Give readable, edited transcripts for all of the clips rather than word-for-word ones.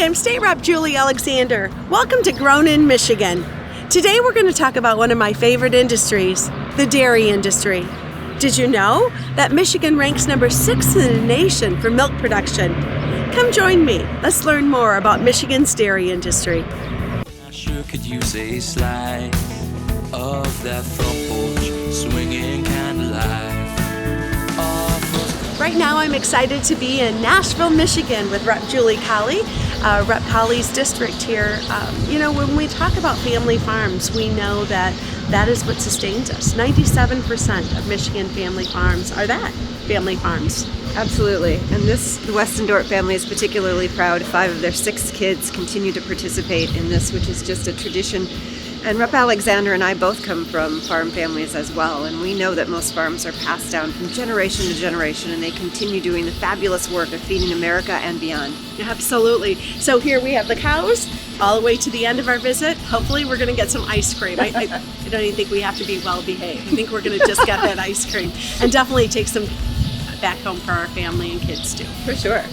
Hi, I'm State Rep Julie Alexander. Welcome to Grown in Michigan. Today we're going to talk about one of my favorite industries, the dairy industry. Did you know that Michigan ranks number 6 in the nation for milk production? Come join me. Let's learn more about Michigan's dairy industry. I sure could use a slice of that front porch swinging candlelight. Right now I'm excited to be in Nashville, Michigan with Rep. Julie Colley, Rep. Colley's district here. When we talk about family farms, we know that that is what sustains us. 97% of Michigan family farms are that, family farms. Absolutely. And the Weston Dort family is particularly proud. 5 of their 6 kids continue to participate in this, which is just a tradition. And Rep. Alexander and I both come from farm families as well, and we know that most farms are passed down from generation to generation, and they continue doing the fabulous work of feeding America and beyond. Absolutely. So here we have the cows all the way to the end of our visit. Hopefully we're going to get some ice cream. I don't even think we have to be well behaved. I think we're going to just get that ice cream and definitely take some back home for our family and kids too. For sure.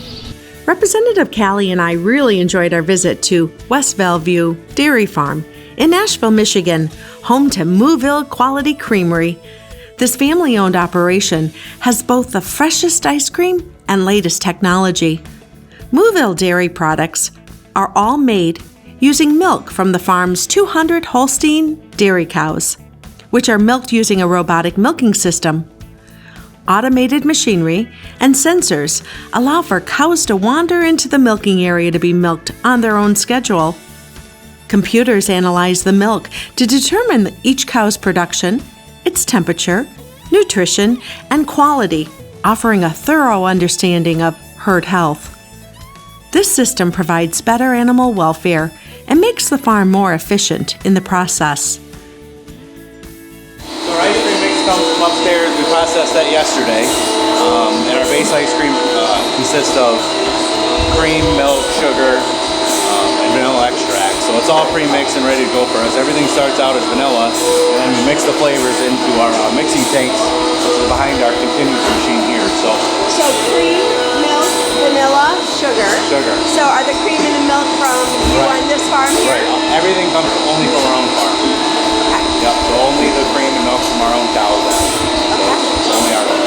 Representative Callie and I really enjoyed our visit to West Bellevue Dairy Farm in Nashville, Michigan, home to Mooville Quality Creamery. This family-owned operation has both the freshest ice cream and latest technology. Mooville dairy products are all made using milk from the farm's 200 Holstein dairy cows, which are milked using a robotic milking system. Automated machinery and sensors allow for cows to wander into the milking area to be milked on their own schedule. Computers analyze the milk to determine each cow's production, its temperature, nutrition, and quality, offering a thorough understanding of herd health. This system provides better animal welfare and makes the farm more efficient in the process. So our ice cream mix comes from upstairs. We processed that yesterday. And our base ice cream consists of cream, milk, sugar, and vanilla extract. So it's all pre-mixed and ready to go for us. Everything starts out as vanilla, and then we mix the flavors into our mixing tanks, which is behind our continuous machine here. So cream, milk, vanilla, sugar. Sugar. So are the cream and the milk from you Right. on this farm here? right, everything comes only from our own farm. Yep. So only the cream and milk from our own cows. So only our own.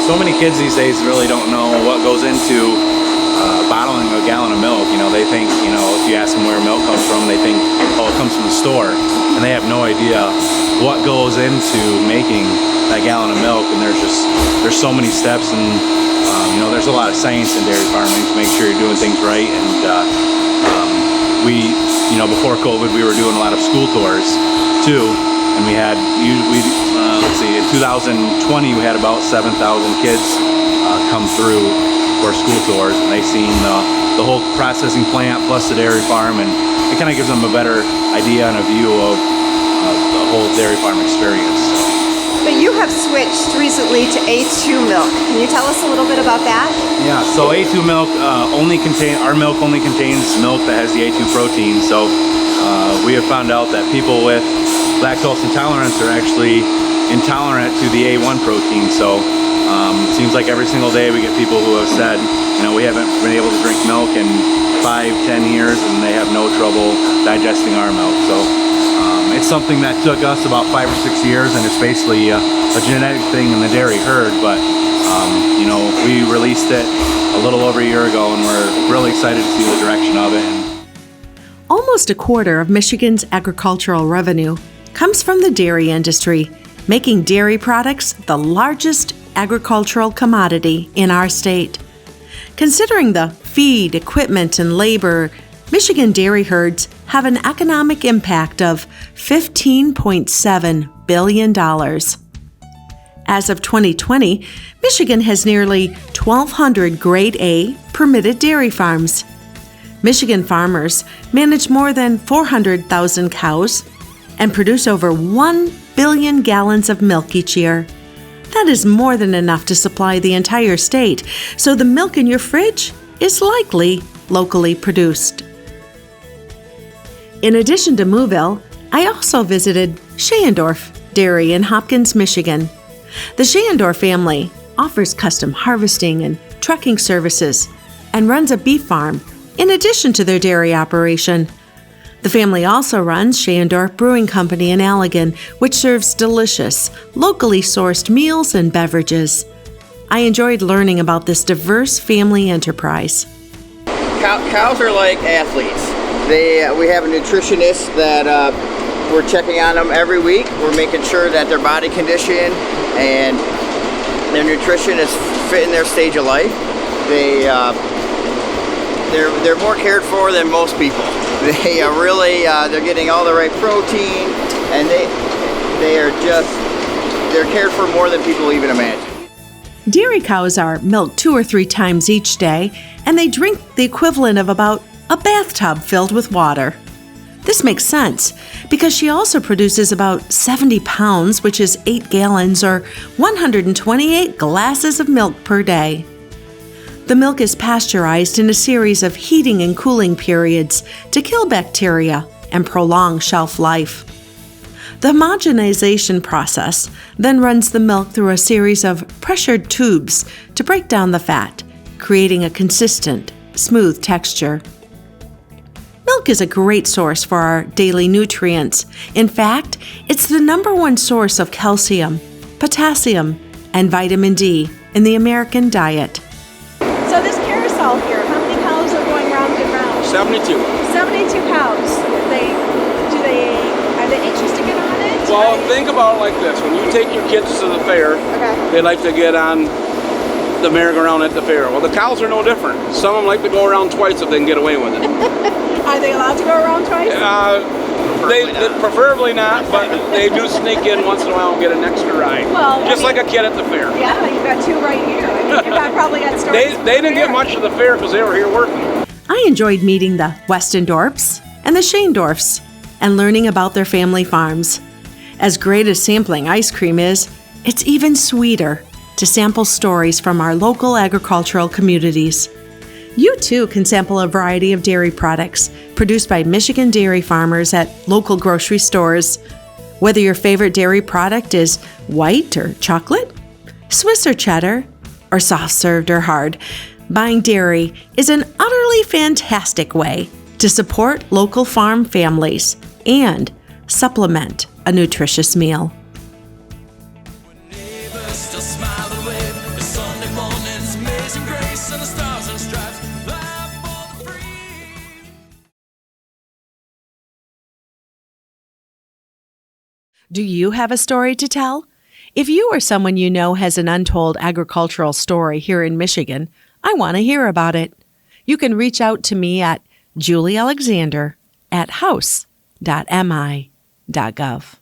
So many kids these days really don't know what goes into bottling a gallon of milk. They think, if you ask them where milk comes from, they think, oh, it comes from the store. And they have no idea what goes into making that gallon of milk. And there's so many steps, and there's a lot of science in dairy farming to make sure you're doing things right. And before COVID, we were doing a lot of school tours too. And we had, in 2020, we had about 7,000 kids come through for school tours, and they've seen the whole processing plant plus the dairy farm, and it kind of gives them a better idea and a view of the whole dairy farm experience. But you have switched recently to A2 milk. Can you tell us a little bit about that? Yeah, so A2 milk our milk only contains milk that has the A2 protein. So we have found out that people with lactose intolerance are actually intolerant to the A1 protein. So it seems like every single day we get people who have said, we haven't been able to drink milk in 5-10 years, and they have no trouble digesting our milk. So it's something that took us about 5 or 6 years, and it's basically a genetic thing in the dairy herd. But we released it a little over a year ago, and we're really excited to see the direction of it. Almost a quarter of Michigan's agricultural revenue comes from the dairy industry, making dairy products the largest agricultural commodity in our state. Considering the feed, equipment, and labor, Michigan dairy herds have an economic impact of $15.7 billion. As of 2020, Michigan has nearly 1,200 Grade A permitted dairy farms. Michigan farmers manage more than 400,000 cows and produce over 1 billion gallons of milk each year. That is more than enough to supply the entire state, so the milk in your fridge is likely locally produced. In addition to Mooville, I also visited Scheyendorf Dairy in Hopkins, Michigan. The Scheyendorf family offers custom harvesting and trucking services and runs a beef farm in addition to their dairy operation. The family also runs Shandorf Brewing Company in Allegan, which serves delicious, locally sourced meals and beverages. I enjoyed learning about this diverse family enterprise. Cows are like athletes. We have a nutritionist that we're checking on them every week. We're making sure that their body condition and their nutrition is fitting their stage of life. They're more cared for than most people. They are really they're getting all the right protein, and they're cared for more than people even imagine. Dairy cows are milked 2 or 3 times each day, and they drink the equivalent of about a bathtub filled with water. This makes sense because she also produces about 70 pounds, which is 8 gallons or 128 glasses of milk per day. The milk is pasteurized in a series of heating and cooling periods to kill bacteria and prolong shelf life. The homogenization process then runs the milk through a series of pressured tubes to break down the fat, creating a consistent, smooth texture. Milk is a great source for our daily nutrients. In fact, it's the #1 source of calcium, potassium, and vitamin D in the American diet. So this carousel here, how many cows are going round and round? 72. 72 cows. Are they anxious to get on it? Well, think about it like this. When you take your kids to the fair, they like to get on the merry-go-round at the fair. Well, the cows are no different. Some of them like to go around twice if they can get away with it. Are they allowed to go around twice? Preferably not, but they do sneak in once in a while and get an extra ride. Well, just like a kid at the fair. Yeah, you've got 2 right here. I mean, you've probably got stories. They didn't get much of the fair because they were here working. I enjoyed meeting the Westendorfs and the Shandorfs and learning about their family farms. As great as sampling ice cream is, it's even sweeter to sample stories from our local agricultural communities. You too can sample a variety of dairy products produced by Michigan dairy farmers at local grocery stores. Whether your favorite dairy product is white or chocolate, Swiss or cheddar, or soft-served or hard, buying dairy is an utterly fantastic way to support local farm families and supplement a nutritious meal. Neighbors still smile and wave. It's Sunday morning, it's amazing grace, and the stars and stripes fly for the free. Do you have a story to tell? If you or someone you know has an untold agricultural story here in Michigan, I want to hear about it. You can reach out to me at juliealexander@house.mi.gov.